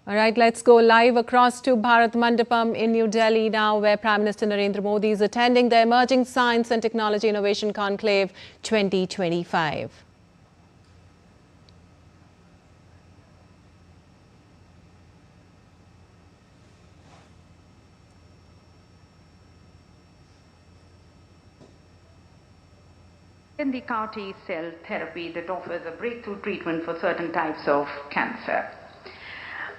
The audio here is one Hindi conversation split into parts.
All right, let's go live across to Bharat Mandapam in New Delhi now, where Prime Minister Narendra Modi is attending the Emerging Science and Technology Innovation Conclave 2025. In the CAR-T cell therapy that offers a breakthrough treatment for certain types of cancer.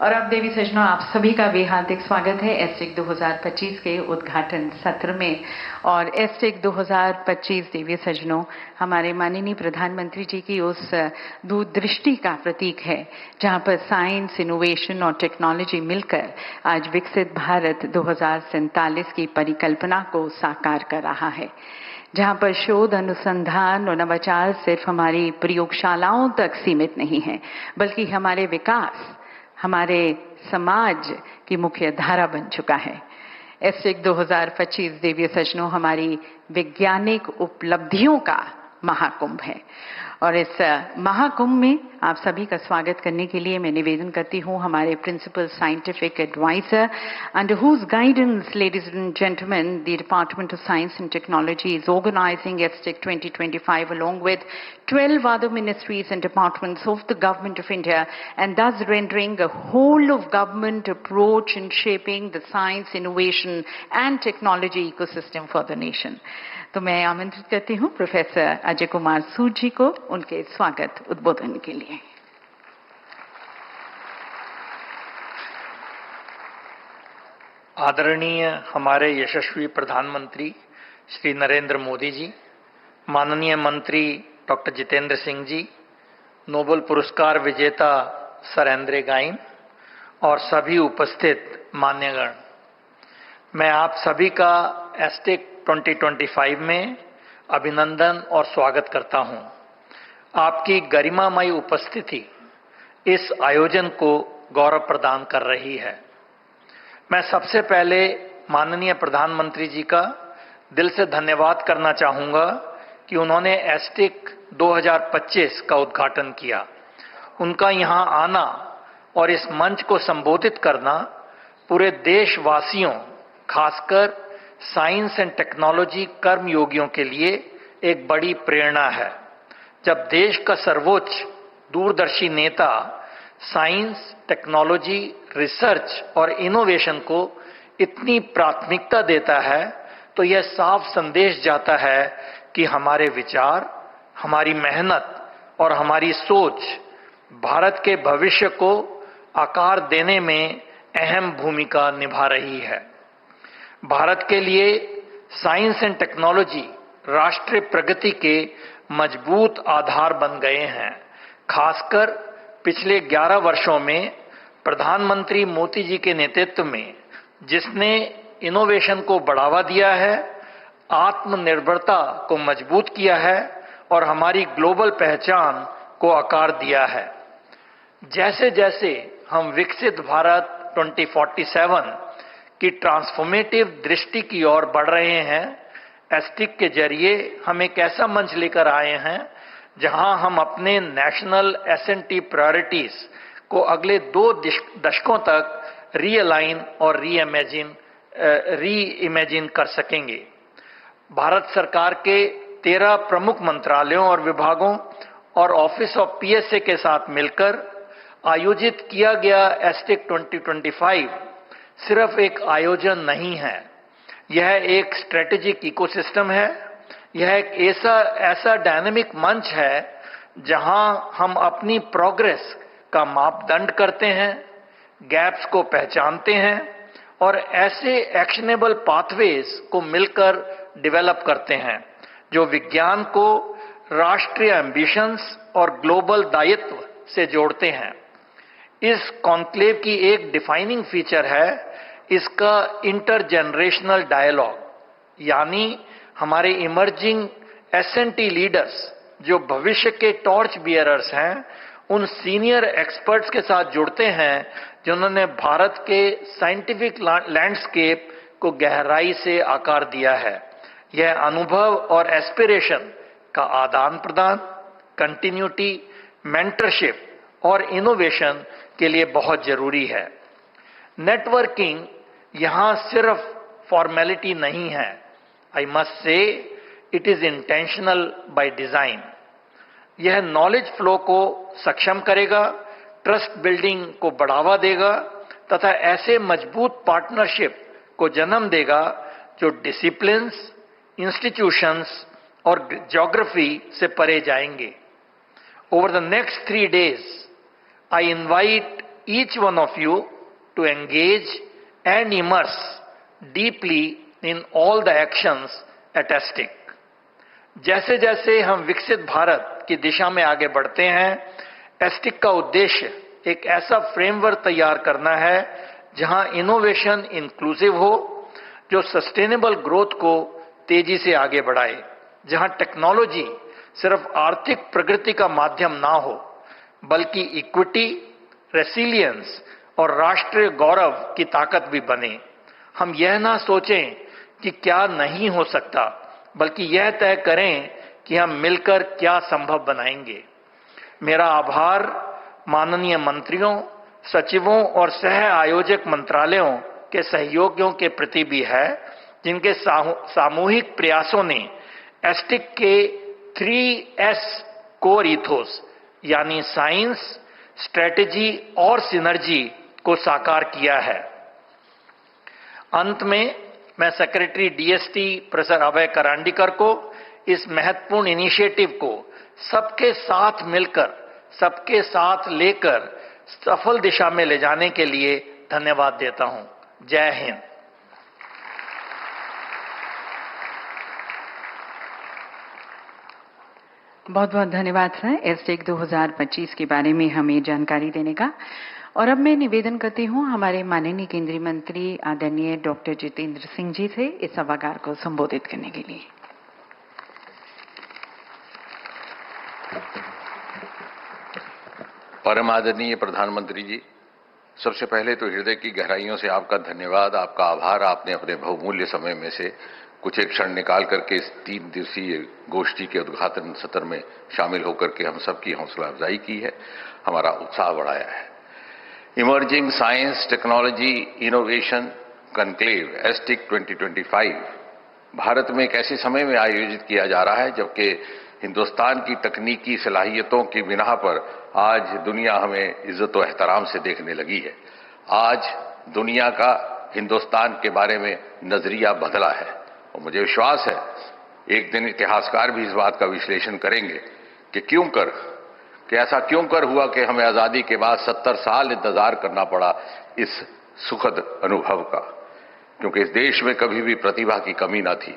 और अब देवी सज्जनों, आप सभी का भी हार्दिक स्वागत है एसटेक 2025 के उद्घाटन सत्र में। और एसटेक 2025 देवी सज्जनों हमारे माननीय प्रधानमंत्री जी की उस दूरदृष्टि का प्रतीक है जहां पर साइंस, इनोवेशन और टेक्नोलॉजी मिलकर आज विकसित भारत 2047 की परिकल्पना को साकार कर रहा है, जहां पर शोध, अनुसंधान और नवाचार सिर्फ हमारी प्रयोगशालाओं तक सीमित नहीं है, बल्कि हमारे विकास, हमारे समाज की मुख्य धारा बन चुका है। एसटेक 2025 देवी सज्जनों हमारी वैज्ञानिक उपलब्धियों का महाकुंभ है। और इस महाकुंभ में आप सभी का स्वागत करने के लिए मैं निवेदन करती हूं हमारे principal scientific adviser, under whose guidance ladies and gentleman the department of science and technology is organizing ESTIC 2025 along with 12 other ministries and departments of the government of India, and thus rendering a whole of government approach in shaping the science, innovation and technology ecosystem for the nation. तो मैं आमंत्रित करती हूं प्रोफेसर अजय कुमार सूद जी को उनके स्वागत उद्बोधन के लिए। आदरणीय हमारे यशस्वी प्रधानमंत्री श्री नरेंद्र मोदी जी, माननीय मंत्री डॉक्टर जितेंद्र सिंह जी, नोबेल पुरस्कार विजेता सर एंड्रे गाइन और सभी उपस्थित मान्यगण, मैं आप सभी का एसटेक 2025 में अभिनंदन और स्वागत करता हूं। आपकी गरिमामयी उपस्थिति इस आयोजन को गौरव प्रदान कर रही है। मैं सबसे पहले माननीय प्रधानमंत्री जी का दिल से धन्यवाद करना चाहूंगा कि उन्होंने एसटेक 2025 का उद्घाटन किया। उनका यहां आना और इस मंच को संबोधित करना पूरे देशवासियों, खासकर साइंस एंड टेक्नोलॉजी कर्मयोगियों के लिए एक बड़ी प्रेरणा है। जब देश का सर्वोच्च दूरदर्शी नेता साइंस, टेक्नोलॉजी, रिसर्च और इनोवेशन को इतनी प्राथमिकता देता है, तो यह साफ संदेश जाता है कि हमारे विचार, हमारी मेहनत और हमारी सोच भारत के भविष्य को आकार देने में अहम भूमिका निभा रही है। भारत के लिए साइंस एंड टेक्नोलॉजी राष्ट्रीय प्रगति के मजबूत आधार बन गए हैं। खासकर पिछले 11 वर्षों में प्रधानमंत्री मोदी जी के नेतृत्व में, जिसने इनोवेशन को बढ़ावा दिया है, आत्मनिर्भरता को मजबूत किया है और हमारी ग्लोबल पहचान को आकार दिया है। जैसे जैसे हम विकसित भारत 2047 की ट्रांसफॉर्मेटिव दृष्टि की ओर बढ़ रहे हैं, एसटेक के जरिए हम एक ऐसा मंच लेकर आए हैं जहां हम अपने नेशनल एस&टी प्रायोरिटीज को अगले 2 दशकों तक रीअलाइन और री-इमेजिन कर सकेंगे। भारत सरकार के 13 प्रमुख मंत्रालयों और विभागों और ऑफिस ऑफ पीएसए के साथ मिलकर आयोजित किया गया एसटेक 2025 सिर्फ एक आयोजन नहीं है, यह एक स्ट्रेटेजिक इकोसिस्टम है। यह एक ऐसा डायनामिक मंच है जहां हम अपनी प्रोग्रेस का मापदंड करते हैं, गैप्स को पहचानते हैं और ऐसे एक्शनेबल पाथवेज को मिलकर डेवलप करते हैं जो विज्ञान को राष्ट्रीय एम्बिशंस और ग्लोबल दायित्व से जोड़ते हैं। इस कॉन्क्लेव की एक डिफाइनिंग फीचर है इसका इंटरजेनरेशनल डायलॉग, यानी हमारे इमर्जिंग एस&टी लीडर्स जो भविष्य के टॉर्च बियरर्स हैं, उन सीनियर एक्सपर्ट्स के साथ जुड़ते हैं जिन्होंने भारत के साइंटिफिक लैंडस्केप को गहराई से आकार दिया है। यह अनुभव और एस्पिरेशन का आदान प्रदान, कंटिन्यूटी, मेंटरशिप और इनोवेशन के लिए बहुत जरूरी है। नेटवर्किंग यहां सिर्फ फॉर्मेलिटी नहीं है, I must say it is intentional by design. यह नॉलेज फ्लो को सक्षम करेगा, ट्रस्ट बिल्डिंग को बढ़ावा देगा तथा ऐसे मजबूत पार्टनरशिप को जन्म देगा जो डिसिप्लिन्स, इंस्टीट्यूशंस और ज्योग्राफी से परे जाएंगे। Over the next 3 days, I invite each one of you to engage and immerse deeply in all the actions at ESTIC. जैसे जैसे हम विकसित भारत की दिशा में आगे बढ़ते हैं, ESTIC का उद्देश्य एक ऐसा फ्रेमवर्क तैयार करना है जहां इनोवेशन इंक्लूसिव हो, जो सस्टेनेबल ग्रोथ को तेजी से आगे बढ़ाए, जहां टेक्नोलॉजी सिर्फ आर्थिक प्रगति का माध्यम ना हो बल्कि इक्विटी, रेसिलियंस और राष्ट्रीय गौरव की ताकत भी बने। हम यह ना सोचें कि क्या नहीं हो सकता, बल्कि यह तय करें कि हम मिलकर क्या संभव बनाएंगे। मेरा आभार माननीय मंत्रियों, सचिवों और सह आयोजक मंत्रालयों के सहयोगियों के प्रति भी है, जिनके सामूहिक प्रयासों ने ESTIC के 3S कोर इथोस यानी साइंस, स्ट्रेटेजी और सिनर्जी को साकार किया है। अंत में मैं सेक्रेटरी DST प्रोफेसर अभय करांडीकर को इस महत्वपूर्ण इनिशिएटिव को सबके साथ मिलकर, सबके साथ लेकर सफल दिशा में ले जाने के लिए धन्यवाद देता हूं। जय हिंद। बहुत बहुत धन्यवाद सर, ESTIC 2025 के बारे में हमें जानकारी देने का। और अब मैं निवेदन करती हूं हमारे माननीय केंद्रीय मंत्री आदरणीय डॉक्टर जितेंद्र सिंह जी से इस सभागार को संबोधित करने के लिए। परम आदरणीय प्रधानमंत्री जी, सबसे पहले तो हृदय की गहराइयों से आपका धन्यवाद, आपका आभार। आपने अपने बहुमूल्य समय में से कुछ एक क्षण निकाल करके इस 3 दिवसीय गोष्ठी के उद्घाटन सत्र में शामिल होकर के हम सबकी हौसला अफजाई की है, हमारा उत्साह बढ़ाया है। Emerging science technology innovation conclave ESTIC 2025 Bharat में एक ऐसे समय में आयोजित किया जा रहा है जबकि हिंदुस्तान की तकनीकी सलाहियतों की बिना पर आज दुनिया हमें इज्जत और एहतराम से देखने लगी है। आज दुनिया का हिंदुस्तान के बारे में नजरिया बदला है और मुझे विश्वास है एक दिन इतिहासकार भी इस बात का विश्लेषण करेंगे कि ऐसा क्यों कर हुआ कि हमें आजादी के बाद 70 साल इंतजार करना पड़ा इस सुखद अनुभव का, क्योंकि इस देश में कभी भी प्रतिभा की कमी न थी।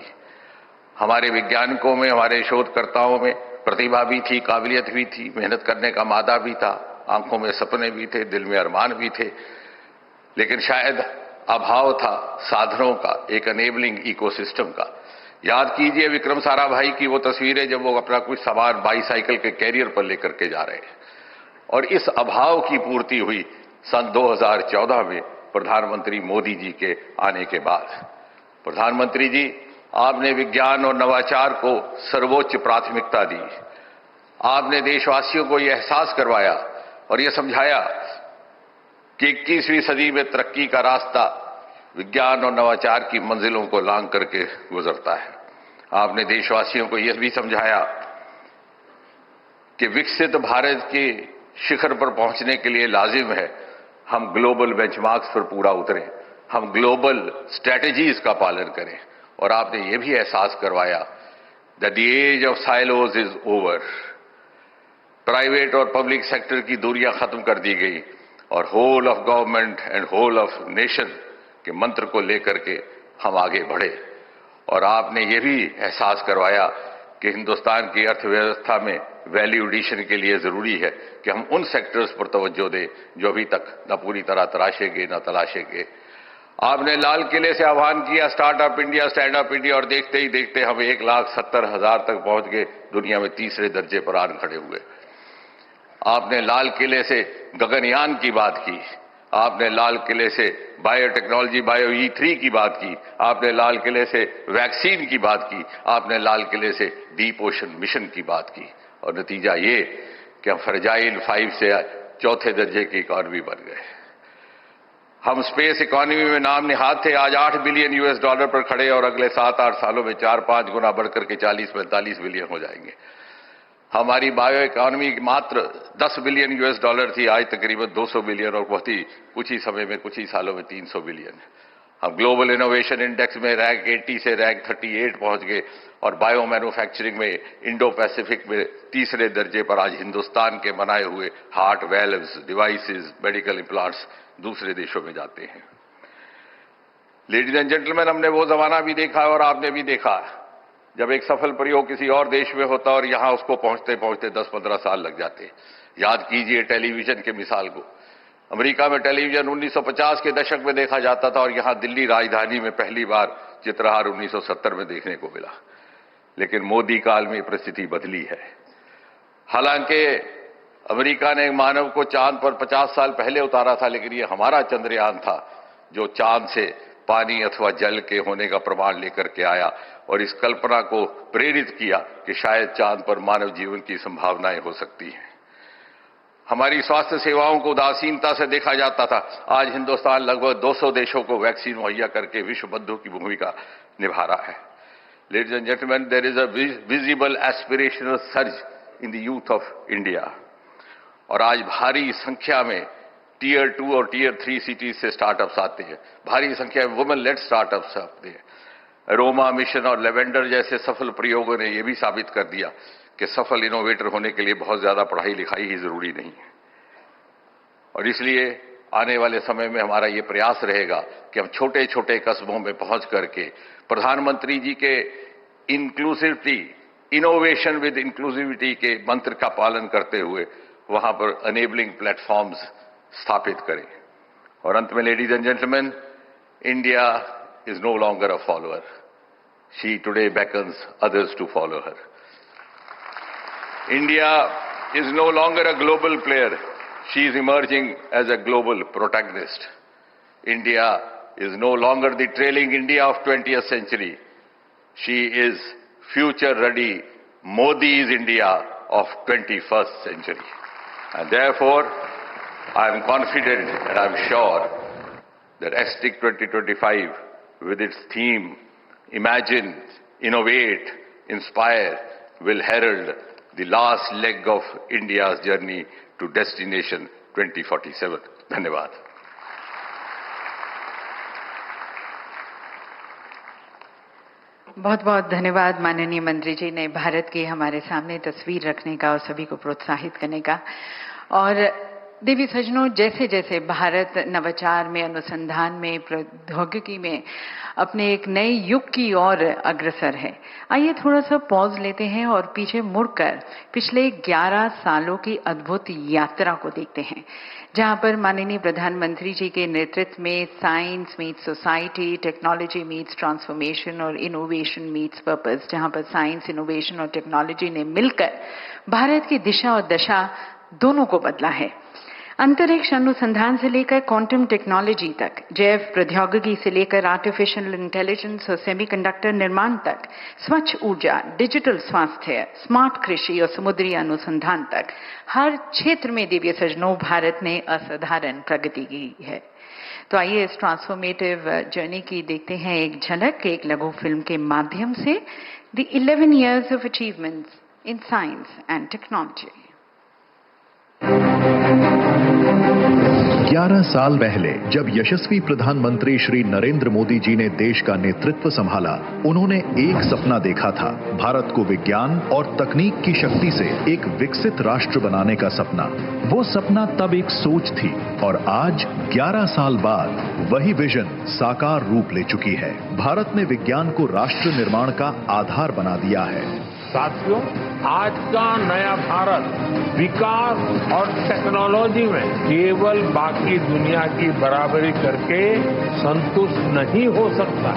हमारे वैज्ञानिकों में, हमारे शोधकर्ताओं में प्रतिभा भी थी, काबिलियत भी थी, मेहनत करने का मादा भी था, आंखों में सपने भी थे, दिल में अरमान भी थे, लेकिन शायद अभाव था साधनों का, एक एनेबलिंग इकोसिस्टम का। याद कीजिए विक्रम साराभाई की वो तस्वीरें जब वो अपना कुछ सामान बाईसाइकिल के कैरियर पर लेकर के जा रहे हैं, और इस अभाव की पूर्ति हुई सन 2014 में प्रधानमंत्री मोदी जी के आने के बाद। प्रधानमंत्री जी, आपने विज्ञान और नवाचार को सर्वोच्च प्राथमिकता दी। आपने देशवासियों को यह एहसास करवाया और यह समझाया कि 21वीं सदी में तरक्की का रास्ता विज्ञान और नवाचार की मंजिलों को लांघ करके गुजरता है। आपने देशवासियों को यह भी समझाया कि विकसित भारत के शिखर पर पहुंचने के लिए लाजिम है हम ग्लोबल बेंचमार्क्स पर पूरा उतरें, हम ग्लोबल स्ट्रैटेजीज का पालन करें। और आपने ये भी एहसास करवाया that the age of silos is over. Private और पब्लिक सेक्टर की दूरियां खत्म कर दी गई और whole of government and whole of nation के मंत्र को लेकर के हम आगे बढ़े। और आपने ये भी एहसास करवाया कि हिंदुस्तान की अर्थव्यवस्था में वैल्यू एडिशन के लिए जरूरी है कि हम उन सेक्टर्स पर तवज्जो दें जो अभी तक न पूरी तरह तराशे गए न तलाशे गए। आपने लाल किले से आह्वान किया startup India, stand up India, और देखते ही देखते हम 1,70,000 तक पहुंच गए, दुनिया में तीसरे दर्जे पर आन खड़े हुए। आपने लाल किले से गगनयान की बात की, आपने लाल किले से बायोटेक्नोलॉजी बायो E3 की बात की, आपने लाल किले से वैक्सीन की बात की, आपने लाल किले से डीप ओशन मिशन की बात की। और नतीजा ये कि हम फ्रेजाइल 5 से चौथे दर्जे की इकॉनमी बन गए। हम स्पेस इकॉनमी में नाम निहाद थे, आज $8 बिलियन पर खड़े और अगले 7-8 सालों में 4-5 गुना बढ़कर के 40-45 बिलियन हो जाएंगे। हमारी बायो इकॉनमी मात्र $10 बिलियन थी, आज तकरीबन 200 बिलियन और बहुत ही कुछ ही समय में, कुछ ही सालों में 300 बिलियन। हम ग्लोबल इनोवेशन इंडेक्स में रैंक 80 से रैंक 38 पहुंच गए और बायो मैन्युफैक्चरिंग में इंडो पैसिफिक में तीसरे दर्जे पर आज हिंदुस्तान के बनाए हुए heart valves, devices, medical implants दूसरे देशों में जाते हैं। लेडीज एंड जेंटलमैन, हमने वो जमाना भी देखा और आपने भी देखा जब एक सफल प्रयोग किसी और देश में होता और यहां उसको पहुंचते पहुंचते 10-15 साल लग जाते। याद कीजिए टेलीविजन के मिसाल को। अमेरिका में टेलीविजन 1950 के दशक में देखा जाता था और यहां दिल्ली राजधानी में पहली बार चित्रहार 1970 में देखने को मिला। लेकिन मोदी काल में परिस्थिति बदली है। हालांकि अमेरिका ने मानव को चांद पर 50 साल पहले उतारा था, लेकिन ये हमारा चंद्रयान था जो चांद से पानी अथवा जल के होने का प्रमाण लेकर के आया और इस कल्पना को प्रेरित किया कि शायद चांद पर मानव जीवन की संभावनाएं हो सकती हैं। हमारी स्वास्थ्य सेवाओं को उदासीनता से देखा जाता था, आज हिंदुस्तान लगभग 200 देशों को वैक्सीन मुहैया करके विश्व बंधु की भूमिका निभा रहा है। Ladies and gentleman, there is a visible aspirational surge in the youth of India और आज भारी संख्या में टीयर 2 और टीयर 3 सिटीज से स्टार्टअप्स आते हैं। भारी संख्या में वुमेन लेड स्टार्टअप्स आते हैं। अरोमा मिशन और लेवेंडर जैसे सफल प्रयोगों ने यह भी साबित कर दिया कि सफल इनोवेटर होने के लिए बहुत ज्यादा पढ़ाई लिखाई ही जरूरी नहीं है। और इसलिए आने वाले समय में हमारा ये प्रयास रहेगा कि हम छोटे छोटे कस्बों में पहुंच करके प्रधानमंत्री जी के इंक्लूसिविटी, इनोवेशन विद इंक्लूसिविटी के मंत्र का पालन करते हुए वहां पर अनेबलिंग प्लेटफॉर्म्स स्थापित करें। और अंत में ladies and gentleman, India is no longer a follower. She today beckons others to follow her. India is no longer a global player. She is emerging as a global protagonist. India is no longer the trailing India of 20th century. She is future-ready Modi's India of 21st century. And therefore, I am confident and I am sure that STIC 2025 with its theme, Imagine, Innovate, Inspire, will herald the last leg of India's journey to Destination 2047. धन्यवाद। बहुत बहुत धन्यवाद माननीय मंत्री जी ने भारत की हमारे सामने तस्वीर रखने का और सभी को प्रोत्साहित करने का। और देवी सज्जनों, जैसे जैसे भारत नवाचार में, अनुसंधान में, प्रौद्योगिकी में अपने एक नए युग की ओर अग्रसर है, आइए थोड़ा सा पॉज लेते हैं और पीछे मुड़कर पिछले 11 सालों की अद्भुत यात्रा को देखते हैं, जहां पर माननीय प्रधानमंत्री जी के नेतृत्व में science meets society, technology meets transformation और इनोवेशन मीट्स पर्पस, जहां पर साइंस, इनोवेशन और टेक्नोलॉजी ने मिलकर भारत की दिशा और दशा दोनों को बदला है। अंतरिक्ष अनुसंधान से लेकर क्वांटम टेक्नोलॉजी तक, जैव प्रौद्योगिकी से लेकर आर्टिफिशियल इंटेलिजेंस और सेमीकंडक्टर निर्माण तक, स्वच्छ ऊर्जा, डिजिटल स्वास्थ्य, स्मार्ट कृषि और समुद्री अनुसंधान तक, हर क्षेत्र में दिव्य सज्जनों भारत ने असाधारण प्रगति की है। तो आइए इस ट्रांसफॉर्मेटिव जर्नी की देखते हैं एक झलक, एक लघु फिल्म के माध्यम से, the 11 years of achievements in science and technology। 11 साल पहले जब यशस्वी प्रधानमंत्री श्री नरेंद्र मोदी जी ने देश का नेतृत्व संभाला, उन्होंने एक सपना देखा था, भारत को विज्ञान और तकनीक की शक्ति से एक विकसित राष्ट्र बनाने का सपना। वो सपना तब एक सोच थी और आज 11 साल बाद वही विजन साकार रूप ले चुकी है। भारत ने विज्ञान को राष्ट्र निर्माण का आधार बना दिया है। साथियों, आज का नया भारत विकास और टेक्नोलॉजी में केवल बाकी दुनिया की बराबरी करके संतुष्ट नहीं हो सकता।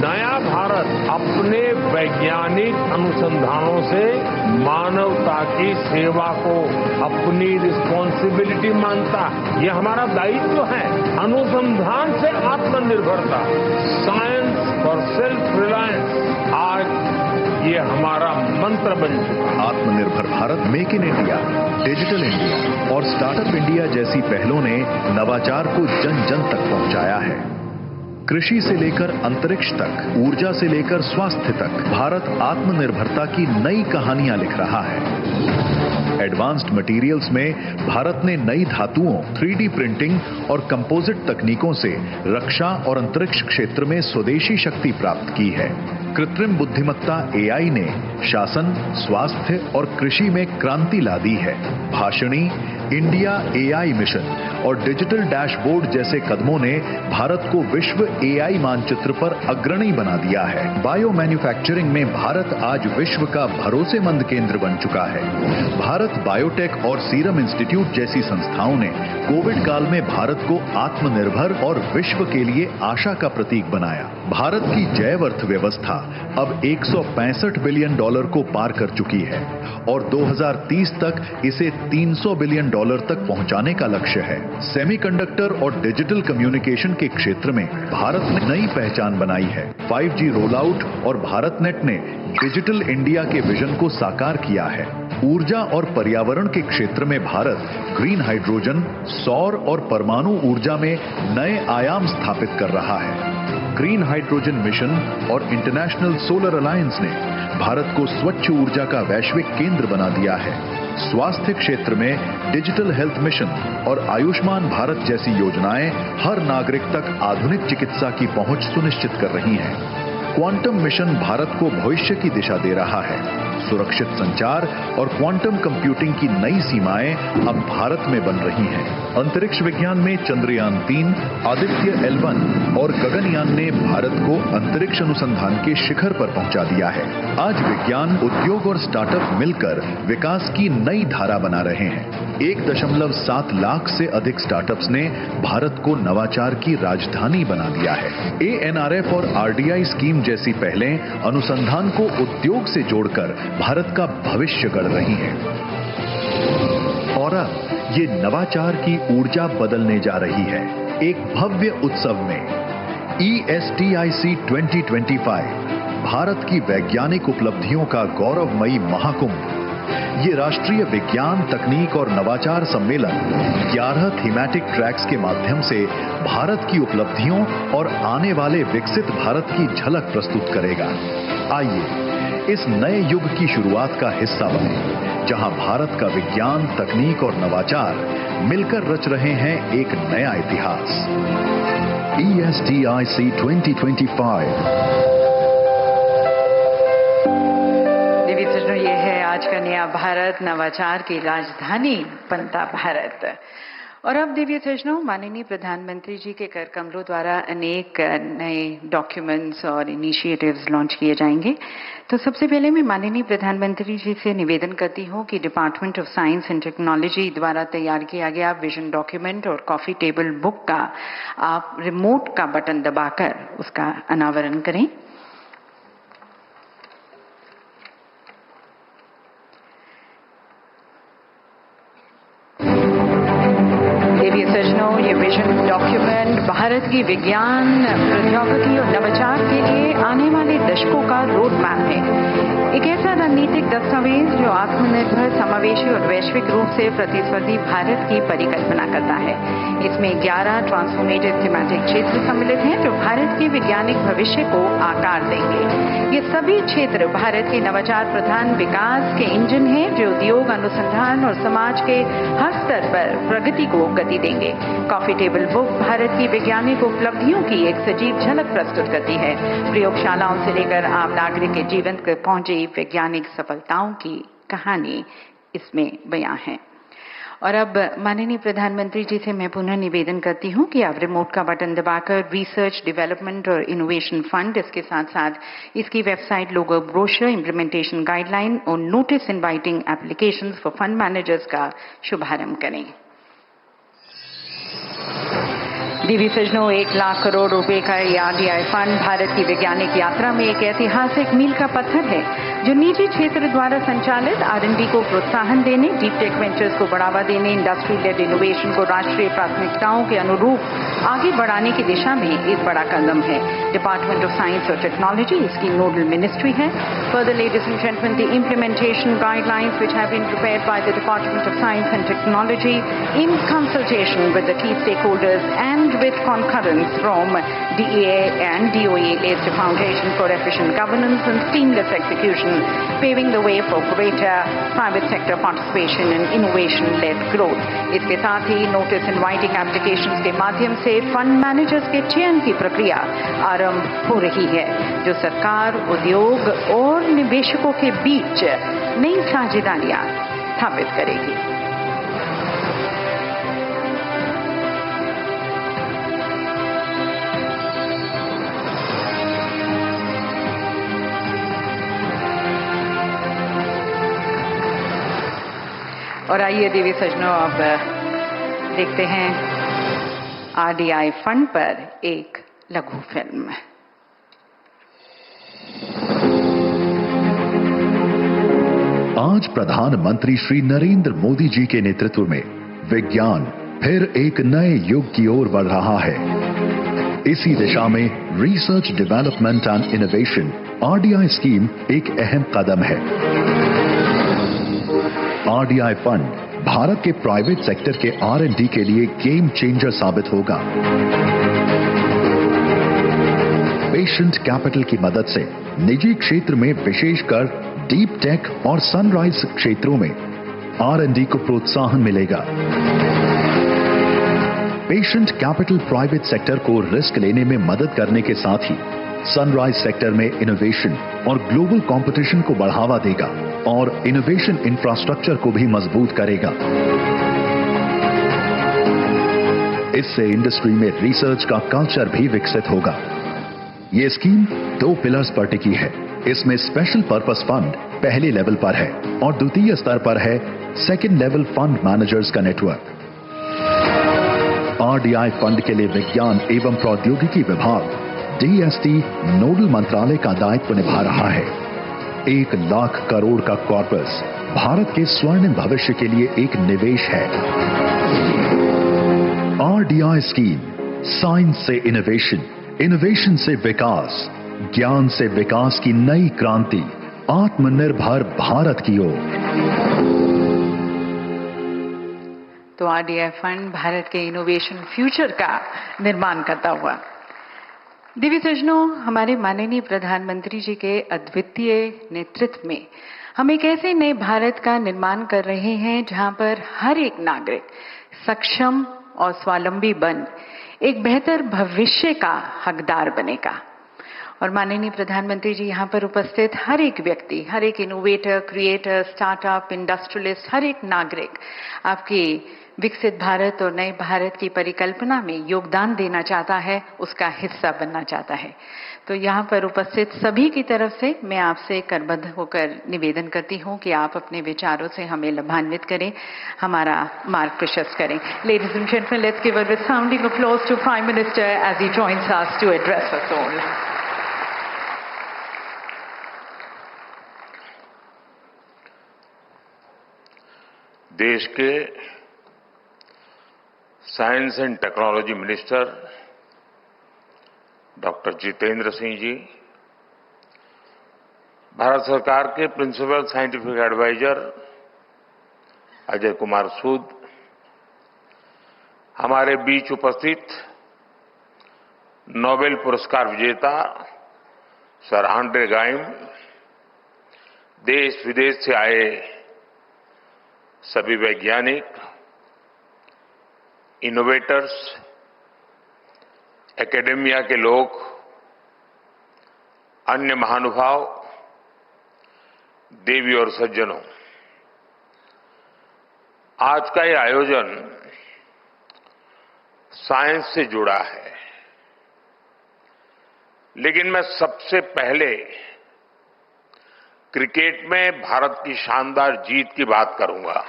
नया भारत अपने वैज्ञानिक अनुसंधानों से मानवता की सेवा को अपनी रिस्पॉन्सिबिलिटी मानता है। ये हमारा दायित्व है। अनुसंधान से आत्मनिर्भरता, साइंस फॉर सेल्फ रिलायंस आज ये हमारा मंत्र बन चुका है। आत्मनिर्भर Bharat, make in India, digital India और स्टार्टअप इंडिया जैसी पहलों ने नवाचार को जन जन तक पहुंचाया है। कृषि से लेकर अंतरिक्ष तक, ऊर्जा से लेकर स्वास्थ्य तक, भारत आत्मनिर्भरता की नई कहानियां लिख रहा है। एडवांस्ड मटेरियल्स में भारत ने नई धातुओं, 3D प्रिंटिंग और कंपोजिट तकनीकों से रक्षा और अंतरिक्ष क्षेत्र में स्वदेशी शक्ति प्राप्त की है। कृत्रिम बुद्धिमत्ता AI ने शासन, स्वास्थ्य और कृषि में क्रांति ला दी है। भाषणी, इंडिया AI मिशन और डिजिटल डैशबोर्ड जैसे कदमों ने भारत को विश्व AI मानचित्र पर अग्रणी बना दिया है। बायो मैन्युफैक्चरिंग में भारत आज विश्व का भरोसेमंद केंद्र बन चुका है। भारत बायोटेक और सीरम इंस्टीट्यूट जैसी संस्थाओं ने कोविड काल में भारत को आत्मनिर्भर और विश्व के लिए आशा का प्रतीक बनाया। भारत की जैव अर्थव्यवस्था अब $165 बिलियन को पार कर चुकी है और 2030 तक इसे $300 बिलियन तक पहुंचाने का लक्ष्य है। सेमीकंडक्टर और डिजिटल कम्युनिकेशन के क्षेत्र में भारत ने नई पहचान बनाई है। 5G रोल आउट और भारत नेट ने डिजिटल इंडिया के विजन को साकार किया है। ऊर्जा और पर्यावरण के क्षेत्र में भारत ग्रीन हाइड्रोजन, सौर और परमाणु ऊर्जा में नए आयाम स्थापित कर रहा है। ग्रीन हाइड्रोजन मिशन और इंटरनेशनल सोलर अलायंस ने भारत को स्वच्छ ऊर्जा का वैश्विक केंद्र बना दिया है। स्वास्थ्य क्षेत्र में डिजिटल हेल्थ मिशन और आयुष्मान भारत जैसी योजनाएं हर नागरिक तक आधुनिक चिकित्सा की पहुंच सुनिश्चित कर रही हैं। क्वांटम मिशन भारत को भविष्य की दिशा दे रहा है। सुरक्षित संचार और क्वांटम कंप्यूटिंग की नई सीमाएं अब भारत में बन रही हैं। अंतरिक्ष विज्ञान में चंद्रयान 3, आदित्य L1 और गगनयान ने भारत को अंतरिक्ष अनुसंधान के शिखर पर पहुंचा दिया है। आज विज्ञान, उद्योग और स्टार्टअप मिलकर विकास की नई धारा बना रहे हैं। 1.7 लाख से अधिक स्टार्टअप्स ने भारत को नवाचार की राजधानी बना दिया है। ANRF और RDI स्कीम जैसी पहलें अनुसंधान को उद्योग से जोड़कर भारत का भविष्य गढ़ रही हैं। और अब ये नवाचार की ऊर्जा बदलने जा रही है। एक भव्य उत्सव में ESTIC 2025, भारत की वैज्ञानिक उपलब्धियों का गौरवमयी महाकुंभ। ये राष्ट्रीय विज्ञान, तकनीक और नवाचार सम्मेलन 11 थीमैटिक ट्रैक्स के माध्यम से भारत की उपलब्धियों और आने वाले विकसित भारत की झलक प्रस्तुत करेगा। आइए इस नए युग की शुरुआत का हिस्सा बने, जहां भारत का विज्ञान, तकनीक और नवाचार मिलकर रच रहे हैं एक नया इतिहास। ESTIC 2025। ये है आज का नया भारत, नवाचार की राजधानी बनता भारत। और अब दिव्य सज्जनों, माननीय प्रधानमंत्री जी के कर कमलों द्वारा अनेक नए डॉक्यूमेंट्स और इनिशिएटिव्स लॉन्च किए जाएंगे। तो सबसे पहले मैं माननीय प्रधानमंत्री जी से निवेदन करती हूं कि department of science and technology द्वारा तैयार किया गया विजन डॉक्यूमेंट और कॉफी टेबल बुक का आप रिमोट का बटन दबाकर उसका अनावरण करें। ये विजन डॉक्यूमेंट भारत की विज्ञान, प्रौद्योगिकी और नवाचार के लिए आने वाले दशकों का रोड मैप है। एक ऐसा रणनीतिक दस्तावेज जो आत्मनिर्भर, समावेशी और वैश्विक रूप से प्रतिस्पर्धी भारत की परिकल्पना करता है। इसमें 11 ट्रांसफॉर्मेटिव थीमैटिक क्षेत्र सम्मिलित हैं जो भारत के वैज्ञानिक भविष्य को आकार देंगे। ये सभी क्षेत्र भारत के नवाचार प्रधान विकास के इंजन हैं जो उद्योग, अनुसंधान और समाज के हर स्तर पर प्रगति को गति देंगे। कॉफी टेबल बुक भारत की वैज्ञानिक उपलब्धियों की एक सजीव झलक प्रस्तुत करती है। प्रयोगशालाओं से लेकर आम नागरिक के जीवन तक पहुंची वैज्ञानिक सफलताओं की कहानी इसमें बयां है। और अब माननीय प्रधानमंत्री जी से मैं पुनः निवेदन करती हूं कि आप रिमोट का बटन दबाकर रिसर्च, डेवलपमेंट और इनोवेशन फंड, इसके साथ साथ इसकी वेबसाइट, लोगो, ब्रोशर, इम्प्लीमेंटेशन गाइडलाइन और notice inviting applications for fund managers का शुभारंभ करें। दिव्य सज्जनों, 1 लाख करोड़ रुपए का ये RDI फंड भारत की वैज्ञानिक यात्रा में एक ऐतिहासिक मील का पत्थर है। जो निजी क्षेत्र द्वारा संचालित R&D को प्रोत्साहन देने, डीप टेक वेंचर्स को बढ़ावा देने, इंडस्ट्री लेड इनोवेशन को राष्ट्रीय प्राथमिकताओं के अनुरूप आगे बढ़ाने की दिशा में एक बड़ा कदम है। डिपार्टमेंट ऑफ साइंस और टेक्नोलॉजी इसकी नोडल मिनिस्ट्री है। Further, ladies and gentlemen, the implementation guidelines which have been prepared by the Department of Science and Technology in consultation with the key stakeholders and with concurrence from DEA and DOE lays the foundation for efficient governance and seamless execution, paving the way for greater private sector participation and innovation-led growth. इसके साथ ही नोटिस इनवाइटिंग एप्लीकेशंस के माध्यम से फंड मैनेजर्स के चयन की प्रक्रिया आरंभ हो रही है, जो सरकार, उद्योग और निवेशकों के बीच नई साझेदारियां स्थापित करेगी। और आइए देवी सज्जनों, अब देखते हैं RDI फंड पर एक लघु फिल्म। आज प्रधानमंत्री श्री नरेंद्र मोदी जी के नेतृत्व में विज्ञान फिर एक नए युग की ओर बढ़ रहा है। इसी दिशा में research development and innovation RDI scheme एक अहम कदम है। RDI फंड भारत के प्राइवेट सेक्टर के R&D के लिए गेम चेंजर साबित होगा। पेशेंट कैपिटल की मदद से निजी क्षेत्र में विशेषकर डीप टेक और सनराइज क्षेत्रों में R&D को प्रोत्साहन मिलेगा। पेशेंट कैपिटल प्राइवेट सेक्टर को रिस्क लेने में मदद करने के साथ ही सनराइज सेक्टर में इनोवेशन और ग्लोबल कंपटीशन को बढ़ावा देगा और इनोवेशन इंफ्रास्ट्रक्चर को भी मजबूत करेगा। इससे इंडस्ट्री में रिसर्च का कल्चर भी विकसित होगा। ये स्कीम 2 पिलर्स पर टिकी है। इसमें स्पेशल पर्पस फंड पहले लेवल पर है और द्वितीय स्तर पर है सेकंड लेवल फंड मैनेजर्स का नेटवर्क। RDI फंड के लिए विज्ञान एवं प्रौद्योगिकी विभाग DST नोडल मंत्रालय का दायित्व निभा रहा है। 1 लाख करोड़ का कॉर्पस भारत के स्वर्णिम भविष्य के लिए एक निवेश है। RDI स्कीम साइंस से इनोवेशन, इनोवेशन से विकास, ज्ञान से विकास की नई क्रांति, आत्मनिर्भर भारत की ओर। तो RDI फंड भारत के इनोवेशन फ्यूचर का निर्माण करता हुआ। देवी सज्जनों, हमारे माननीय प्रधानमंत्री जी के अद्वितीय नेतृत्व में हम एक ऐसे नए भारत का निर्माण कर रहे हैं जहां पर हर एक नागरिक सक्षम और स्वावलंबी बन एक बेहतर भविष्य का हकदार बनेगा। और माननीय प्रधानमंत्री जी यहाँ पर उपस्थित हर एक व्यक्ति, हर एक इनोवेटर, क्रिएटर, स्टार्टअप, इंडस्ट्रियलिस्ट, हर एक नागरिक आपकी विकसित भारत और नए भारत की परिकल्पना में योगदान देना चाहता है, उसका हिस्सा बनना चाहता है। तो यहाँ पर उपस्थित सभी की तरफ से मैं आपसे करबद्ध होकर निवेदन करती हूँ कि आप अपने विचारों से हमें लाभान्वित करें, हमारा मार्ग प्रशस्त करें। Ladies and gentlemen, let's give a resounding applause to Prime Minister as he joins us to address us all. देश के science and technology minister doctor Jitendra Singh ji, Bharat सरकार के principal scientific adviser Ajay Kumar Sood, हमारे बीच उपस्थित नोबेल पुरस्कार विजेता सर आंड्रे गाइम, देश विदेश से आए सभी वैज्ञानिक, इनोवेटर्स, एकेडेमिया के लोग, अन्य महानुभाव, देवी और सज्जनों, आज का ये आयोजन साइंस से जुड़ा है, लेकिन मैं सबसे पहले क्रिकेट में भारत की शानदार जीत की बात करूंगा।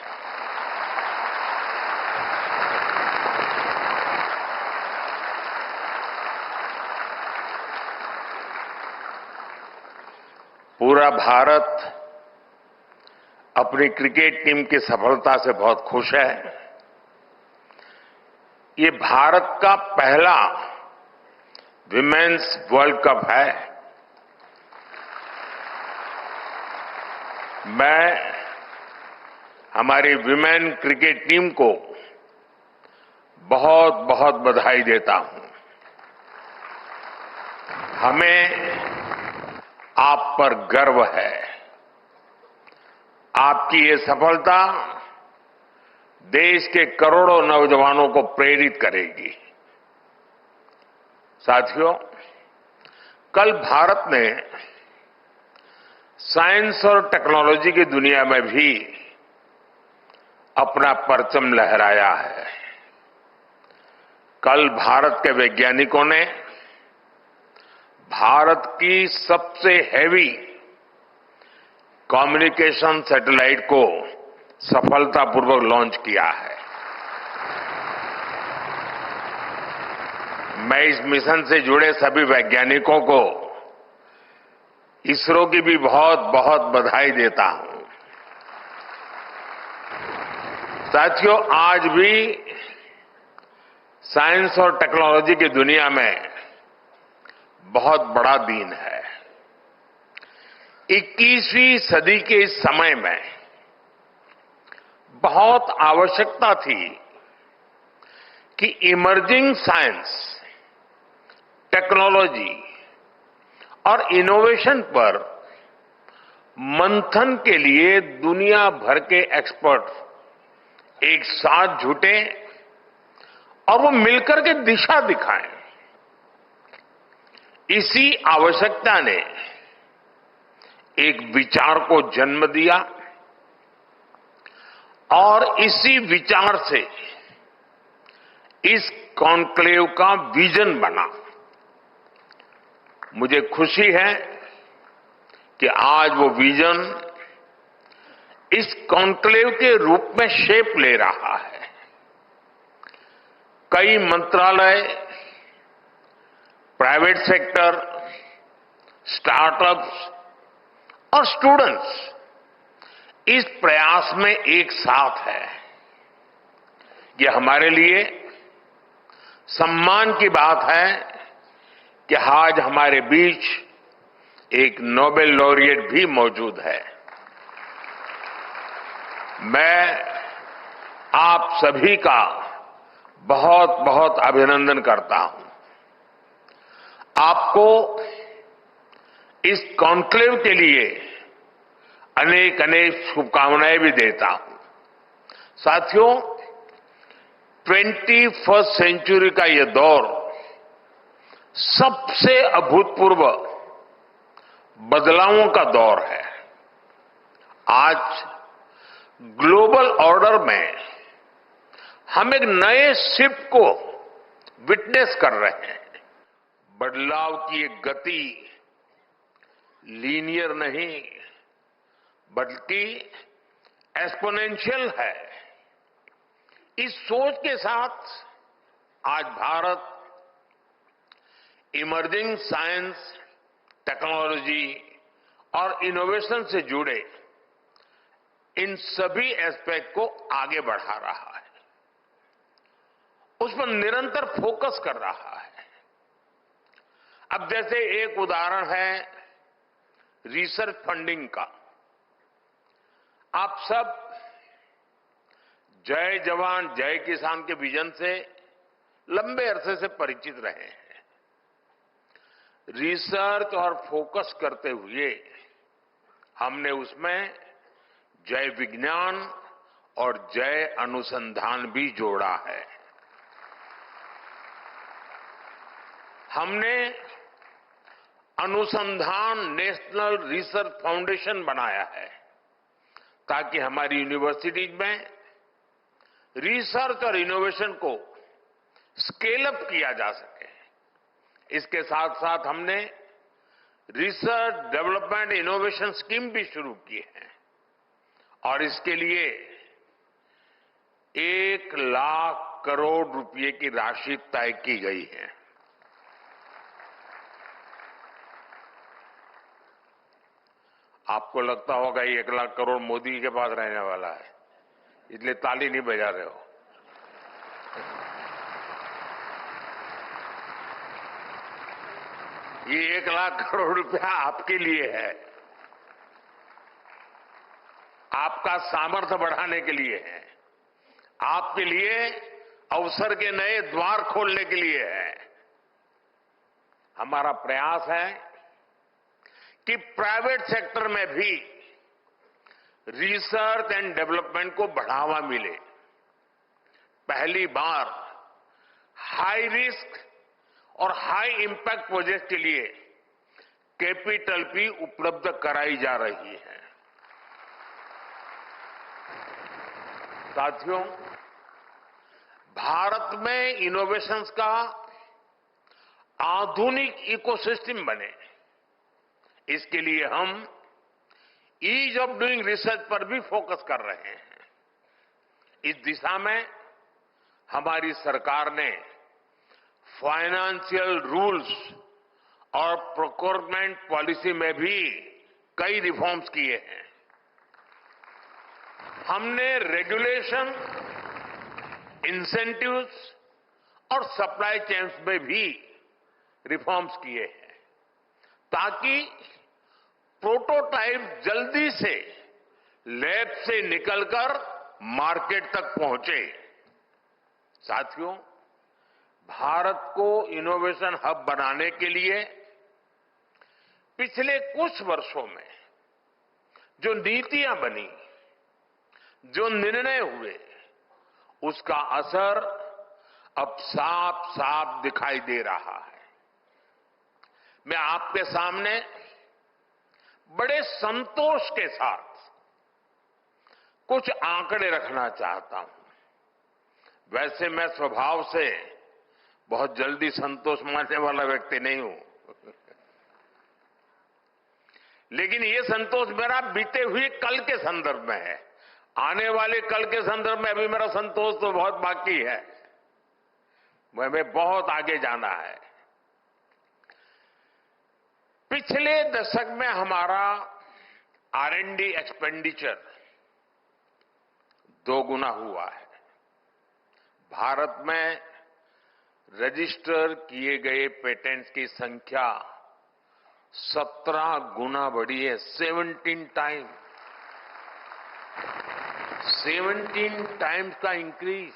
पूरा भारत अपनी क्रिकेट टीम की सफलता से बहुत खुश है। ये भारत का पहला विमेन्स वर्ल्ड कप है। मैं हमारी विमेन क्रिकेट टीम को बहुत बहुत बधाई देता हूं। हमें आप पर गर्व है। आपकी ये सफलता देश के करोड़ों नौजवानों को प्रेरित करेगी। साथियों, कल भारत ने साइंस और टेक्नोलॉजी की दुनिया में भी अपना परचम लहराया है। कल भारत के वैज्ञानिकों ने भारत की सबसे हैवी कम्युनिकेशन सैटेलाइट को सफलतापूर्वक लॉन्च किया है। मैं इस मिशन से जुड़े सभी वैज्ञानिकों को इसरो की भी बहुत बहुत बधाई देता हूं। साथियों, आज भी साइंस और टेक्नोलॉजी की दुनिया में बहुत बड़ा दिन है। 21वीं सदी के इस समय में बहुत आवश्यकता थी कि इमर्जिंग साइंस, टेक्नोलॉजी और इनोवेशन पर मंथन के लिए दुनिया भर के एक्सपर्ट एक साथ जुटे और वो मिलकर के दिशा दिखाएं। इसी आवश्यकता ने एक विचार को जन्म दिया और इसी विचार से इस कॉन्क्लेव का विजन बना। मुझे खुशी है कि आज वो विजन इस कॉन्क्लेव के रूप में शेप ले रहा है। कई मंत्रालय, प्राइवेट सेक्टर, स्टार्टअप्स और स्टूडेंट्स इस प्रयास में एक साथ है। ये हमारे लिए सम्मान की बात है कि आज हमारे बीच एक नोबेल लॉरिएट भी मौजूद है। मैं आप सभी का बहुत बहुत अभिनंदन करता हूं। आपको इस कॉन्क्लेव के लिए अनेक अनेक शुभकामनाएं भी देता हूं। साथियों, 21वीं सेंचुरी का यह दौर सबसे अभूतपूर्व बदलावों का दौर है। आज ग्लोबल ऑर्डर में हम एक नए शिफ्ट को विटनेस कर रहे हैं। बदलाव की एक गति लीनियर नहीं बल्कि एक्सपोनेंशियल है। इस सोच के साथ आज भारत इमर्जिंग साइंस, टेक्नोलॉजी और इनोवेशन से जुड़े इन सभी एस्पेक्ट को आगे बढ़ा रहा है, उस पर निरंतर फोकस कर रहा है। अब जैसे एक उदाहरण है रिसर्च फंडिंग का। आप सब जय जवान जय किसान के विजन से लंबे अरसे से परिचित रहे हैं। रिसर्च और फोकस करते हुए हमने उसमें जय विज्ञान और जय अनुसंधान भी जोड़ा है। हमने अनुसंधान नेशनल रिसर्च फाउंडेशन बनाया है ताकि हमारी यूनिवर्सिटीज में रिसर्च और इनोवेशन को स्केल अप किया जा सके। इसके साथ साथ हमने रिसर्च डेवलपमेंट इनोवेशन स्कीम भी शुरू की है और इसके लिए 1 लाख करोड़ रुपए की राशि तय की गई है। आपको लगता होगा ये 1 लाख करोड़ मोदी के पास रहने वाला है, इसलिए ताली नहीं बजा रहे हो। ये 1 लाख करोड़ रुपया आपके लिए है, आपका सामर्थ्य बढ़ाने के लिए है, आपके लिए अवसर के नए द्वार खोलने के लिए है। हमारा प्रयास है कि प्राइवेट सेक्टर में भी रिसर्च एंड डेवलपमेंट को बढ़ावा मिले। पहली बार हाई रिस्क और हाई इंपैक्ट प्रोजेक्ट के लिए कैपिटल भी उपलब्ध कराई जा रही है। साथियों, भारत में इनोवेशंस का आधुनिक इकोसिस्टम बने, इसके लिए हम ईज ऑफ डूइंग रिसर्च पर भी फोकस कर रहे हैं। इस दिशा में हमारी सरकार ने फाइनेंशियल रूल्स और प्रोक्योरमेंट पॉलिसी में भी कई रिफॉर्म्स किए हैं। हमने रेगुलेशन, इंसेंटिव्स और सप्लाई चेन्स में भी रिफॉर्म्स किए हैं ताकि प्रोटोटाइप जल्दी से लैब से निकलकर मार्केट तक पहुंचे। साथियों, भारत को इनोवेशन हब बनाने के लिए पिछले कुछ वर्षों में जो नीतियां बनी, जो निर्णय हुए, उसका असर अब साफ साफ दिखाई दे रहा है। मैं आपके सामने बड़े संतोष के साथ कुछ आंकड़े रखना चाहता हूं। वैसे मैं स्वभाव से बहुत जल्दी संतोष मानने वाला व्यक्ति नहीं हूं, लेकिन ये संतोष मेरा बीते हुए कल के संदर्भ में है। आने वाले कल के संदर्भ में अभी मेरा संतोष तो बहुत बाकी है, हमें बहुत आगे जाना है। पिछले दशक में हमारा R&D एक्सपेंडिचर 2 गुना हुआ है। भारत में रजिस्टर किए गए पेटेंट्स की संख्या 17 गुना बढ़ी है। 17 टाइम्स का इंक्रीज।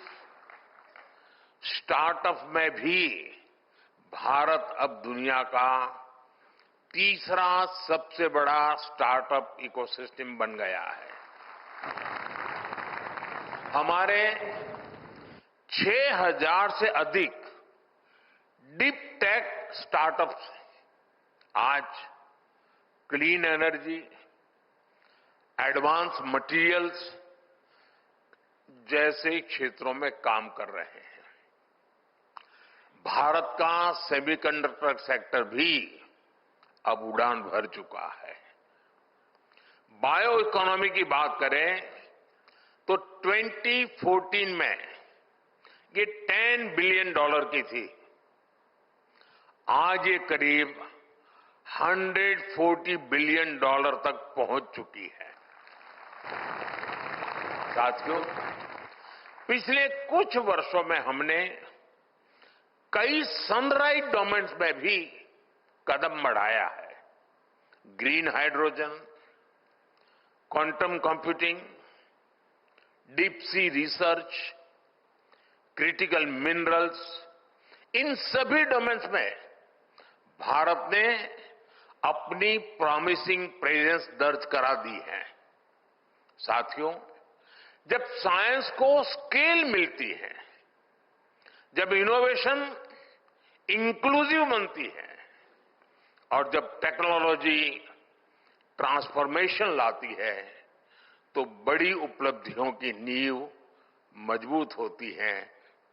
स्टार्टअप में भी भारत अब दुनिया का तीसरा सबसे बड़ा स्टार्टअप इकोसिस्टम बन गया है। हमारे 6000 से अधिक डीप टेक स्टार्टअप्स आज क्लीन एनर्जी, एडवांस मटेरियल्स जैसे क्षेत्रों में काम कर रहे हैं। भारत का सेमीकंडक्टर सेक्टर भी अब उड़ान भर चुका है। बायो इकोनॉमी की बात करें तो 2014 में ये $10 बिलियन की थी। आज ये करीब $140 बिलियन तक पहुंच चुकी है। साथियों, पिछले कुछ वर्षों में हमने कई सनराइज डोमेन्स में भी कदम बढ़ाया है। Green hydrogen, quantum computing, deep sea research, critical minerals, इन सभी डोमेन्स में भारत ने अपनी प्रॉमिसिंग प्रेजेंस दर्ज करा दी है। साथियों, जब साइंस को स्केल मिलती है, जब इनोवेशन इंक्लूसिव बनती है और जब टेक्नोलॉजी ट्रांसफॉर्मेशन लाती है, तो बड़ी उपलब्धियों की नींव मजबूत होती है,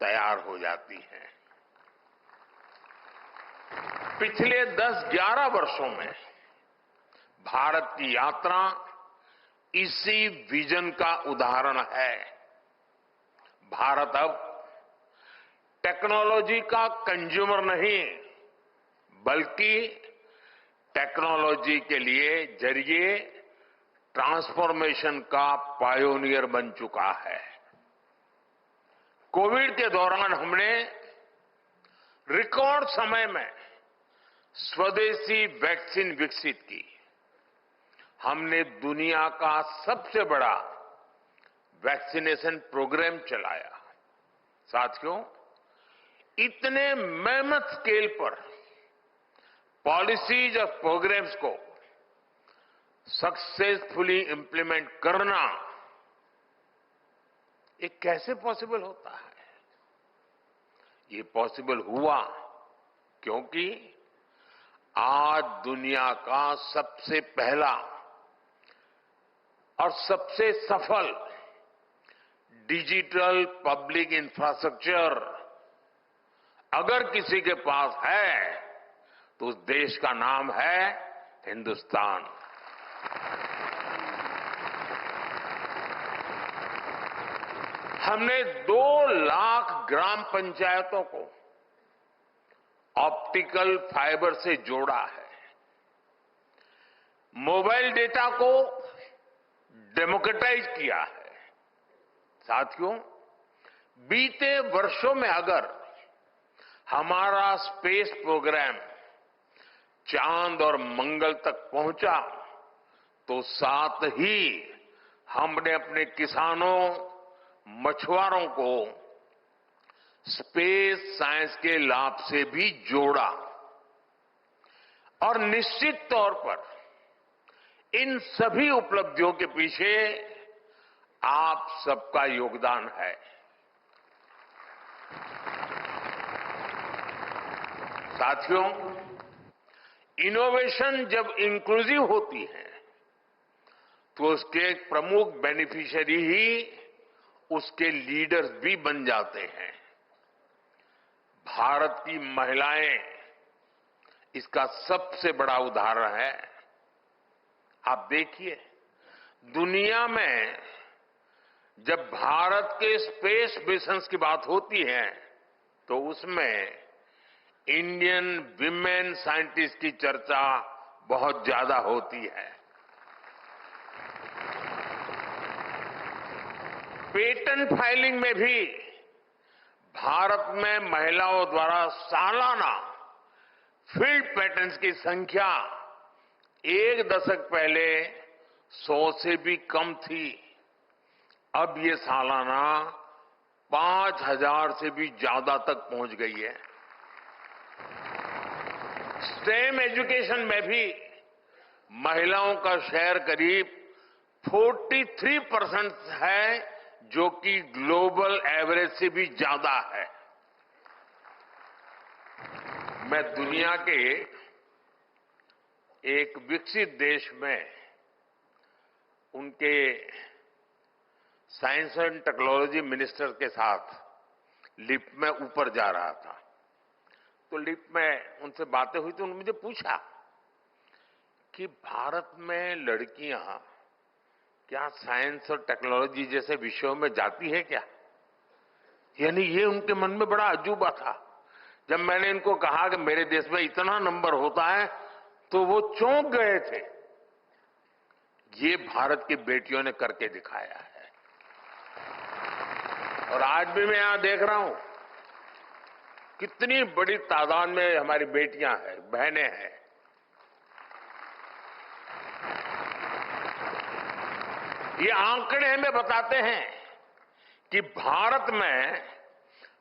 तैयार हो जाती है। पिछले 10-11 वर्षों में भारत की यात्रा इसी विजन का उदाहरण है। भारत अब टेक्नोलॉजी का कंज्यूमर नहीं, बल्कि टेक्नोलॉजी के लिए जरिए ट्रांसफॉर्मेशन का पायोनियर बन चुका है। कोविड के दौरान हमने रिकॉर्ड समय में स्वदेशी वैक्सीन विकसित की। हमने दुनिया का सबसे बड़ा वैक्सीनेशन प्रोग्राम चलाया। साथियों, इतने मेहनत स्केल पर पॉलिसीज और प्रोग्राम्स को सक्सेसफुली इंप्लीमेंट करना, ये कैसे पॉसिबल होता है? ये पॉसिबल हुआ क्योंकि आज दुनिया का सबसे पहला और सबसे सफल डिजिटल पब्लिक इंफ्रास्ट्रक्चर अगर किसी के पास है तो उस देश का नाम है हिंदुस्तान। हमने 2 लाख ग्राम पंचायतों को ऑप्टिकल फाइबर से जोड़ा है। मोबाइल डेटा को डेमोक्रेटाइज किया है। साथियों, बीते वर्षों में अगर हमारा स्पेस प्रोग्राम चांद और मंगल तक पहुंचा तो साथ ही हमने अपने किसानों, मछुआरों को स्पेस साइंस के लाभ से भी जोड़ा। और निश्चित तौर पर इन सभी उपलब्धियों के पीछे आप सबका योगदान है। साथियों, इनोवेशन जब इंक्लूसिव होती है तो उसके एक प्रमुख बेनिफिशियरी ही उसके लीडर्स भी बन जाते हैं। भारत की महिलाएं इसका सबसे बड़ा उदाहरण है। आप देखिए, दुनिया में जब भारत के स्पेस मिशंस की बात होती है तो उसमें इंडियन विमेन साइंटिस्ट की चर्चा बहुत ज्यादा होती है। पेटेंट फाइलिंग में भी भारत में महिलाओं द्वारा सालाना फील्ड पेटेंट्स की संख्या एक दशक पहले 100 से भी कम थी। अब ये सालाना 5000 से भी ज्यादा तक पहुंच गई है। स्टेम एजुकेशन में भी महिलाओं का शेयर करीब 43% है, जो कि ग्लोबल एवरेज से भी ज्यादा है। मैं दुनिया के एक विकसित देश में उनके साइंस एंड टेक्नोलॉजी मिनिस्टर के साथ लिफ्ट में ऊपर जा रहा था, तो लिफ्ट में उनसे बातें हुई तो उन्होंने मुझे पूछा कि भारत में लड़कियां क्या साइंस और टेक्नोलॉजी जैसे विषयों में जाती है क्या? यानी ये उनके मन में बड़ा अजूबा था। जब मैंने इनको कहा कि मेरे देश में इतना नंबर होता है तो वो चौंक गए थे। ये भारत की बेटियों ने करके दिखाया है। और आज भी मैं यहां देख रहा हूं कितनी बड़ी तादाद में हमारी बेटियां हैं, बहनें हैं। ये आंकड़े हमें बताते हैं कि भारत में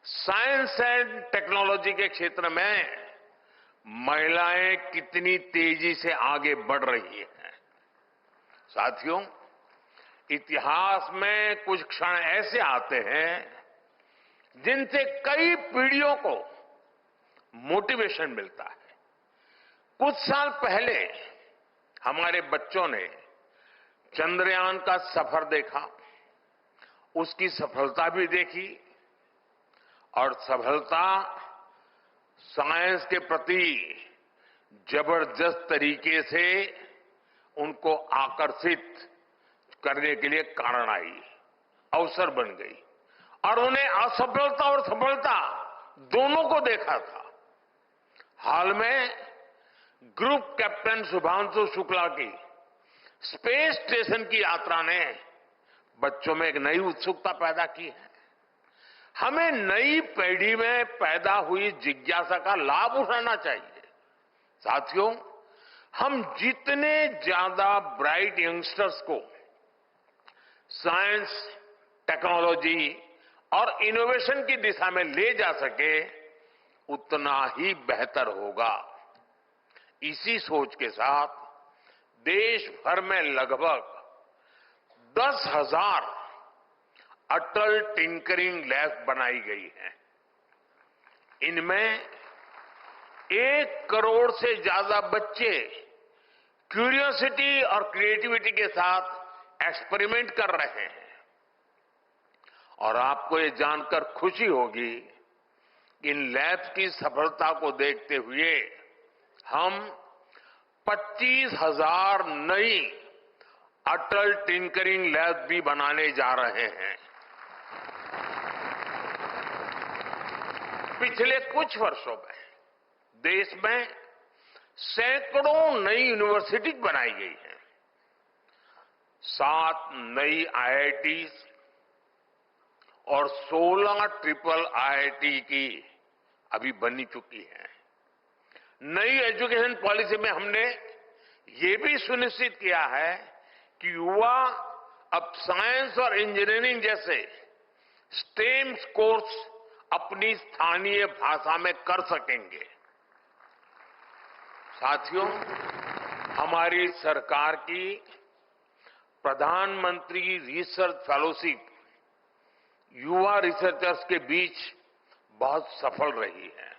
साइंस एंड टेक्नोलॉजी के क्षेत्र में महिलाएं कितनी तेजी से आगे बढ़ रही हैं। साथियों, इतिहास में कुछ क्षण ऐसे आते हैं जिनसे कई पीढ़ियों को मोटिवेशन मिलता है। कुछ साल पहले हमारे बच्चों ने चंद्रयान का सफर देखा, उसकी सफलता भी देखी और सफलता साइंस के प्रति जबरदस्त तरीके से उनको आकर्षित करने के लिए कारण आई, अवसर बन गई। और उन्हें असफलता और सफलता दोनों को देखा था। हाल में ग्रुप कैप्टन शुभांशु शुक्ला की स्पेस स्टेशन की यात्रा ने बच्चों में एक नई उत्सुकता पैदा की है। हमें नई पीढ़ी में पैदा हुई जिज्ञासा का लाभ उठाना चाहिए। साथियों, हम जितने ज्यादा ब्राइट यंगस्टर्स को साइंस, टेक्नोलॉजी और इनोवेशन की दिशा में ले जा सके, उतना ही बेहतर होगा। इसी सोच के साथ देश भर में लगभग 10,000 अटल टिंकरिंग लैब बनाई गई हैं। इनमें 1 करोड़ से ज्यादा बच्चे क्यूरियोसिटी और क्रिएटिविटी के साथ एक्सपेरिमेंट कर रहे हैं। और आपको ये जानकर खुशी होगी, इन लैब्स की सफलता को देखते हुए हम 25,000 नई अटल टिंकरिंग लैब भी बनाने जा रहे हैं। पिछले कुछ वर्षों में देश में सैकड़ों नई यूनिवर्सिटीज बनाई गई हैं। 7 नई आईआईटीज और 16 ट्रिपल आईआईटी की अभी बनी चुकी है। नई एजुकेशन पॉलिसी में हमने ये भी सुनिश्चित किया है कि युवा अब साइंस और इंजीनियरिंग जैसे स्टेम कोर्स अपनी स्थानीय भाषा में कर सकेंगे। साथियों, हमारी सरकार की प्रधानमंत्री रिसर्च फेलोशिप युवा रिसर्चर्स के बीच बहुत सफल रही है।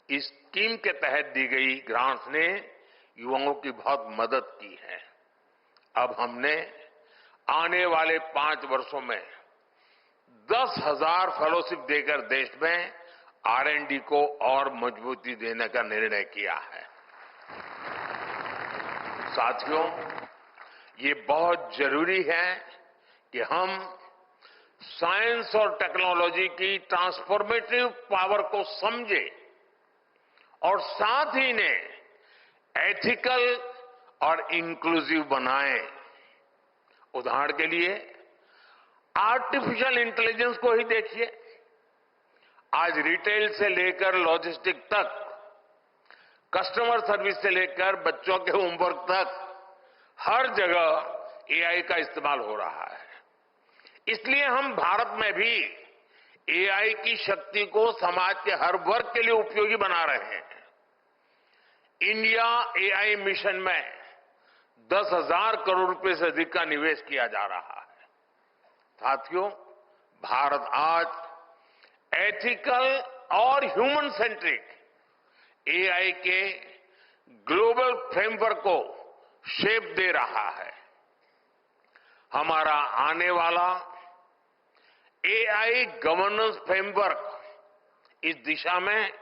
इस स्कीम के तहत दी गई ग्रांट्स ने युवाओं की बहुत मदद की है। अब हमने आने वाले 5 वर्षों में 10,000 फेलोशिप देकर देश में R&D को और मजबूती देने का निर्णय किया है। साथियों, ये बहुत जरूरी है कि हम साइंस और टेक्नोलॉजी की ट्रांसफॉर्मेटिव पावर को समझें और साथ ही इन्हें एथिकल और इंक्लूसिव बनाएं। उदाहरण के लिए आर्टिफिशियल इंटेलिजेंस को ही देखिए। आज रिटेल से लेकर लॉजिस्टिक तक, कस्टमर सर्विस से लेकर बच्चों के होमवर्क तक, हर जगह एआई का इस्तेमाल हो रहा है। इसलिए हम भारत में भी एआई की शक्ति को समाज के हर वर्ग के लिए उपयोगी बना रहे हैं। इंडिया एआई मिशन में 10,000 करोड़ रुपए से अधिक का निवेश किया जा रहा है। साथियों, भारत आज एथिकल और ह्यूमन सेंट्रिक एआई के ग्लोबल फ्रेमवर्क को शेप दे रहा है। हमारा आने वाला एआई गवर्नेंस फ्रेमवर्क इस दिशा में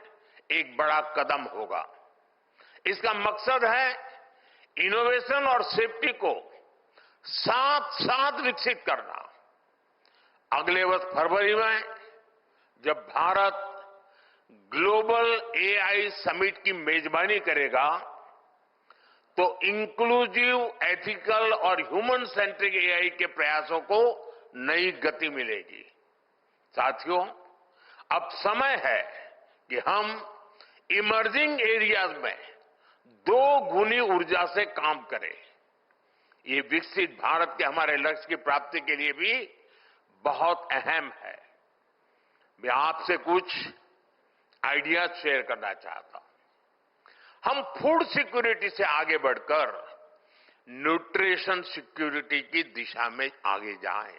एक बड़ा कदम होगा। इसका मकसद है इनोवेशन और सेफ्टी को साथ साथ विकसित करना। अगले वर्ष फरवरी में जब भारत ग्लोबल एआई समिट की मेजबानी करेगा, तो इंक्लूसिव, एथिकल और ह्यूमन सेंट्रिक एआई के प्रयासों को नई गति मिलेगी। साथियों, अब समय है कि हम इमर्जिंग एरियाज में 2 गुनी ऊर्जा से काम करें। ये विकसित भारत के हमारे लक्ष्य की प्राप्ति के लिए भी बहुत अहम है। मैं आपसे कुछ आइडियाज शेयर करना चाहता हूं। हम फूड सिक्योरिटी से आगे बढ़कर न्यूट्रिशन सिक्योरिटी की दिशा में आगे जाएं।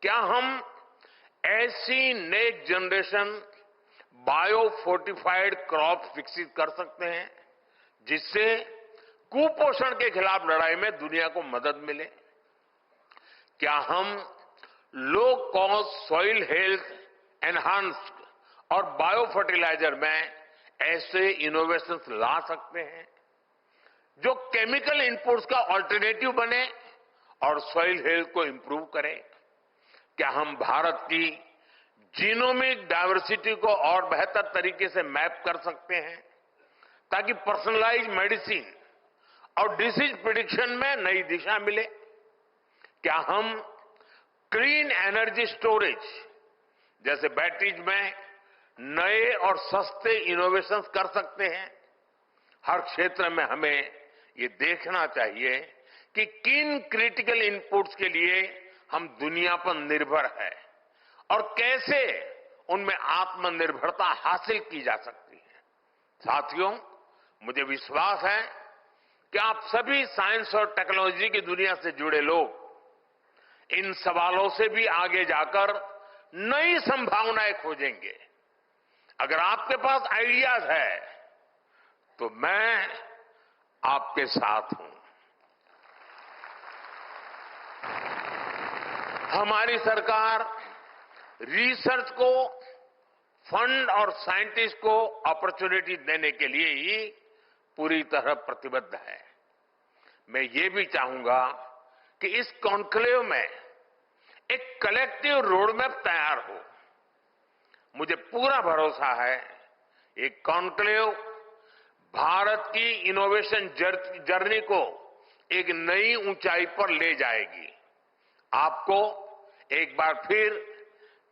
क्या हम ऐसी next generation bio fortified crop विकसित कर सकते हैं जिससे कुपोषण के खिलाफ लड़ाई में दुनिया को मदद मिले? क्या हम low cost soil health enhanced और बायो फर्टिलाइजर में ऐसे इनोवेशंस ला सकते हैं जो केमिकल इनपुट्स का ऑल्टरनेटिव बने और सॉइल हेल्थ को इंप्रूव करें? क्या हम भारत की जीनोमिक डायवर्सिटी को और बेहतर तरीके से मैप कर सकते हैं ताकि पर्सनलाइज मेडिसिन और डिसीज प्रिडिक्शन में नई दिशा मिले। क्या हम क्लीन एनर्जी स्टोरेज जैसे बैटरीज में नए और सस्ते इनोवेशंस कर सकते हैं? हर क्षेत्र में हमें ये देखना चाहिए कि किन क्रिटिकल इनपुट्स के लिए हम दुनिया पर निर्भर है और कैसे उनमें आत्मनिर्भरता हासिल की जा सकती है। साथियों, मुझे विश्वास है कि आप सभी साइंस और टेक्नोलॉजी की दुनिया से जुड़े लोग इन सवालों से भी आगे जाकर नई संभावनाएं खोजेंगे। अगर आपके पास आइडियाज है तो मैं आपके साथ हूं। हमारी सरकार रिसर्च को फंड और साइंटिस्ट को अपॉर्चुनिटी देने के लिए ही पूरी तरह प्रतिबद्ध है। मैं ये भी चाहूंगा कि इस कॉन्क्लेव में एक कलेक्टिव रोडमैप तैयार हो। मुझे पूरा भरोसा है ये कॉन्क्लेव भारत की इनोवेशन जर्नी को एक नई ऊंचाई पर ले जाएगी। आपको एक बार फिर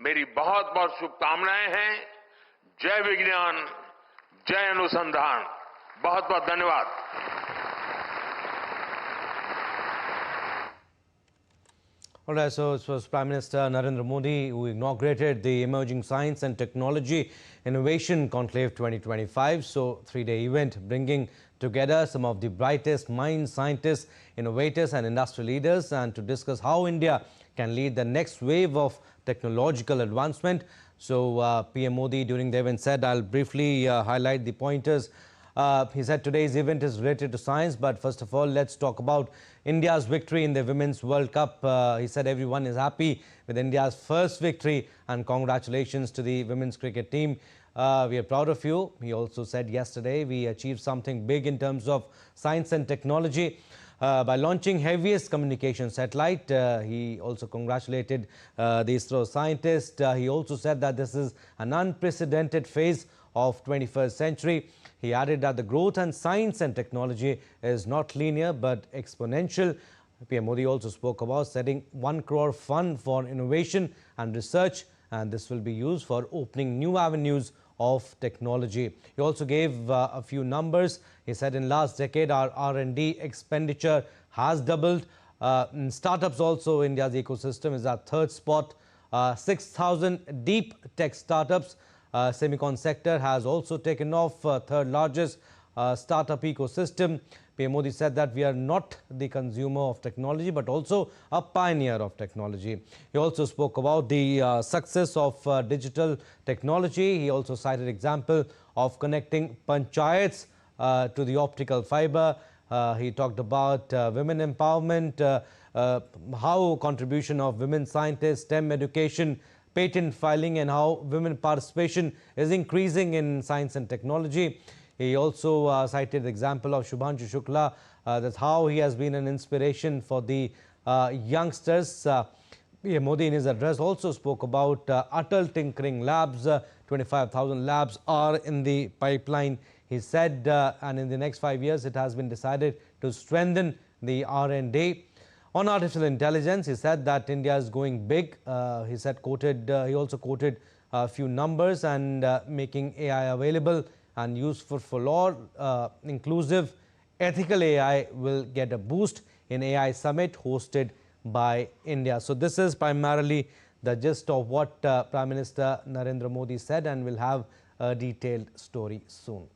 मेरी बहुत बहुत शुभकामनाएं हैं। जय विज्ञान, जय अनुसंधान। बहुत बहुत धन्यवाद। All right, so it was Prime Minister Narendra Modi who inaugurated the Emerging Science and Technology Innovation Conclave 2025. So, three-day event bringing together some of the brightest minds, scientists, innovators and industry leaders, and to discuss how India can lead the next wave of technological advancement. So, PM Modi during the event said, I'll briefly highlight the pointers. He said today's event is related to science, but first of all, let's talk about India's victory in the Women's World Cup. He said everyone is happy with India's first victory and congratulations to the women's cricket team. We are proud of you. He also said yesterday we achieved something big in terms of science and technology. By launching heaviest communication satellite, he also congratulated the ISRO scientists. He also said that this is an unprecedented phase of 21st century. He added that the growth in science and technology is not linear but exponential. PM Modi also spoke about setting 1 crore fund for innovation and research, and this will be used for opening new avenues of technology. He also gave a few numbers. He said in last decade our R&D expenditure has doubled. In startups also, India's ecosystem is at third spot. 6,000 deep tech startups. Semicon sector has also taken off, third largest startup ecosystem. PM Modi said that we are not the consumer of technology but also a pioneer of technology. He also spoke about the success of digital technology. He also cited example of connecting panchayats to the optical fiber. He talked about women empowerment, how contribution of women scientists, STEM education, patent filing, and how women participation is increasing in science and technology. He also cited the example of Shubhanshu Shukla, that's how he has been an inspiration for the youngsters. PM Modi in his address also spoke about Atal Tinkering Labs. 25,000 labs are in the pipeline, he said, and in the next 5 years it has been decided to strengthen the R&D. On artificial intelligence, he said that India is going big. He also quoted a few numbers and making AI available and useful for all. Inclusive, ethical AI will get a boost in AI summit hosted by India. So this is primarily the gist of what Prime Minister Narendra Modi said, and we'll have a detailed story soon.